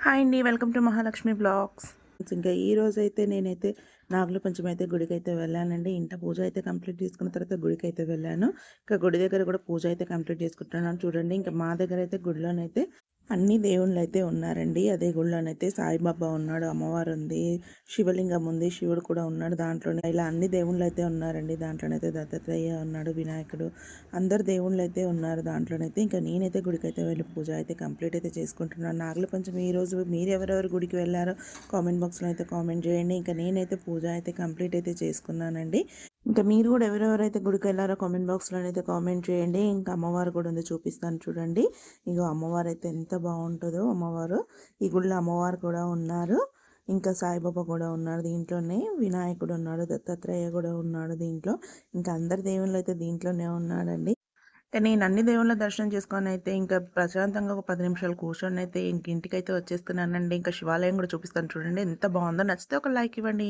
Hi అండి, welcome to Mahalakshmi blogs. ఇంకా ఈ రోజు అయితే నేనైతే నాగుల పంచమి అయితే గుడికి అయితే వెళ్ళానండి. ఇంట పూజ అయితే కంప్లీట్ చేసుకున్న తర్వాత గుడికి అయితే వెళ్ళాను. ఇంకా గుడి దగ్గర కూడా పూజ అయితే కంప్లీట్ చేసుకుంటున్నాను. చూడండి, ఇంకా మా దగ్గర అయితే గుడిలోనైతే అన్ని దేవుళ్ళు అయితే ఉన్నారండి. అదే గుడిలోనైతే సాయిబాబా ఉన్నాడు, అమ్మవారు ఉంది, శివలింగం ఉంది, శివుడు కూడా ఉన్నాడు. దాంట్లోనే ఇలా అన్ని దేవుళ్ళు అయితే ఉన్నారండి. దాంట్లోనైతే దత్తాత్రేయ ఉన్నాడు, వినాయకుడు, అందరు దేవుళ్ళు అయితే ఉన్నారు దాంట్లోనైతే. ఇంకా నేనైతే గుడికి అయితే వెళ్ళి పూజ అయితే కంప్లీట్ అయితే చేసుకుంటున్నాను. నాగుల పంచమి ఈరోజు మీరు ఎవరెవరు గుడికి వెళ్ళారో కామెంట్ బాక్స్లో అయితే కామెంట్ చేయండి. ఇంకా నేనైతే పూజ అయితే కంప్లీట్ అయితే చేసుకున్నానండి. ఇంకా మీరు కూడా ఎవరెవరైతే గుడికి వెళ్ళారో కామెంట్ బాక్స్లో అయితే కామెంట్ చేయండి. ఇంకా అమ్మవారు కూడా ఉంది, చూపిస్తాను చూడండి. ఇగో అమ్మవారు అయితే ఎంత బాగుంటుందో అమ్మవారు. ఈ గుడిలో అమ్మవారు కూడా ఉన్నారు, ఇంకా సాయిబాబా కూడా ఉన్నాడు దీంట్లోనే, వినాయకుడు ఉన్నాడు, దత్తాత్రేయ కూడా ఉన్నాడు దీంట్లో. ఇంకా అందరి దేవుళ్ళు అయితే దీంట్లోనే ఉన్నాడండి. నేను అన్ని దేవుళ్ళ దర్శనం చేసుకొని అయితే ఇంకా ప్రశాంతంగా ఒక 10 నిమిషాలు కూర్చొని అయితే ఇంటికైతే వచ్చేస్తున్నానండి. ఇంకా శివాలయం కూడా చూపిస్తాను చూడండి, ఎంత బాగుందో. నచ్చితే ఒక లైక్ ఇవ్వండి.